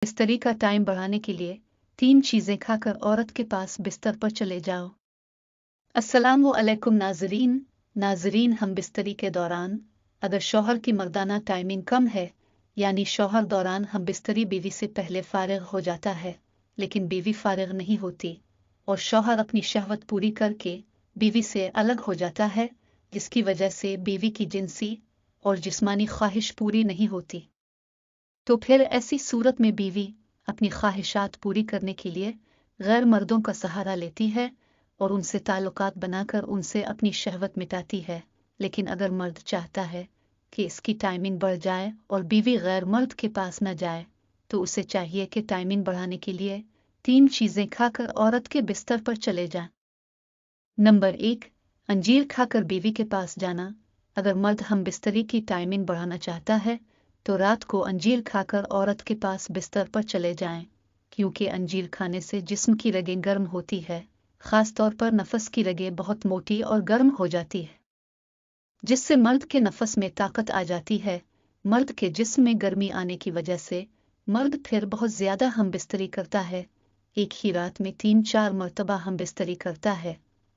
बिस्तरी का टाइम बढ़ाने के लिए 3 चीजें खाकर औरत के पास बिस्तर पर चले जाओ। अस्सलामुअलैकुम नाजरीन, हम बिस्तरी के दौरान अगर शौहर की मर्दाना टाइमिंग कम है, यानी शौहर दौरान हम बिस्तरी बीवी से पहले फारिग हो जाता है, लेकिन बीवी फारिग नहीं होती और शौहर अपनी शहवत पूरी करके बीवी से अलग हो जाता है, जिसकी वजह से बीवी की जिनसी और जिस्मानी ख्वाहिश पूरी नहीं होती। तो फिर ऐसी सूरत में बीवी अपनी ख्वाहिशात पूरी करने के लिए गैर मर्दों का सहारा लेती है और उनसे ताल्लुकात बनाकर उनसे अपनी शहवत मिटाती है। लेकिन अगर मर्द चाहता है कि इसकी टाइमिंग बढ़ जाए और बीवी गैर मर्द के पास न जाए, तो उसे चाहिए कि टाइमिंग बढ़ाने के लिए 3 चीजें खाकर औरत के बिस्तर पर चले जाएं। नंबर 1, अंजीर खाकर बीवी के पास जाना। अगर मर्द हम बिस्तरी की टाइमिंग बढ़ाना चाहता है तो रात को अंजीर खाकर औरत के पास बिस्तर पर चले जाएं, क्योंकि अंजीर खाने से जिस्म की रगें गर्म होती है, खास तौर पर नफस की रगें बहुत मोटी और गर्म हो जाती है, जिससे मर्द के नफस में ताकत आ जाती है। मर्द के जिस्म में गर्मी आने की वजह से मर्द फिर बहुत ज्यादा हम बिस्तरी करता है। एक ही रात में 3-4 मरतबा हम बिस्तरी करता है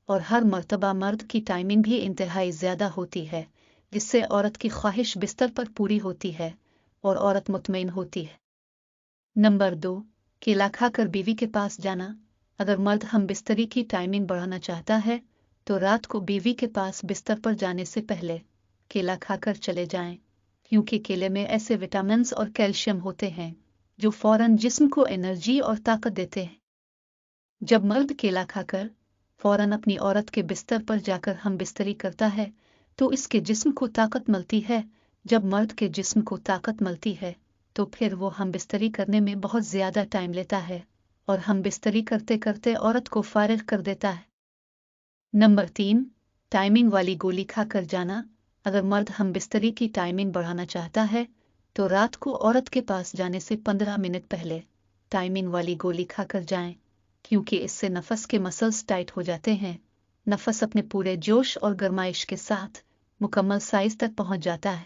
और हर मरतबा मर्द की टाइमिंग भी इंतहाई ज्यादा होती है, जिससे औरत की ख्वाहिश बिस्तर पर पूरी होती है और औरत मुतमईन होती है। नंबर 2, केला खाकर बीवी के पास जाना। अगर मर्द हम बिस्तरी की टाइमिंग बढ़ाना चाहता है तो रात को बीवी के पास बिस्तर पर जाने से पहले केला खाकर चले जाएं, क्योंकि केले में ऐसे विटामिन्स और कैल्शियम होते हैं जो फौरन जिस्म को एनर्जी और ताकत देते हैं। जब मर्द केला खाकर फौरन अपनी औरत के बिस्तर पर जाकर हम बिस्तरी करता है तो इसके जिस्म को ताकत मिलती है। जब मर्द के जिस्म को ताकत मिलती है तो फिर वो हम बिस्तरी करने में बहुत ज्यादा टाइम लेता है और हम बिस्तरी करते करते औरत को फारिग कर देता है। नंबर 3, टाइमिंग वाली गोली खाकर जाना। अगर मर्द हम बिस्तरी की टाइमिंग बढ़ाना चाहता है तो रात को औरत के पास जाने से 15 मिनट पहले टाइमिंग वाली गोली खाकर जाएं, क्योंकि इससे नफस के मसल्स टाइट हो जाते हैं। नफस अपने पूरे जोश और गरमाइश के साथ मुकम्मल साइज तक पहुंच जाता है।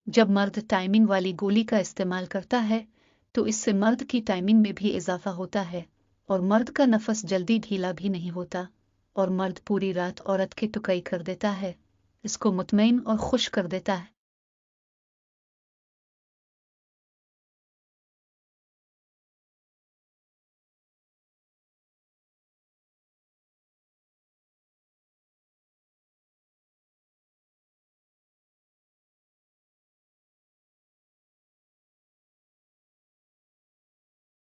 जब मर्द टाइमिंग वाली गोली का इस्तेमाल करता है तो इससे मर्द की टाइमिंग में भी इजाफा होता है और मर्द का नफस जल्दी ढीला भी नहीं होता और मर्द पूरी रात औरत की टुकई कर देता है, इसको मुतमईन और खुश कर देता है।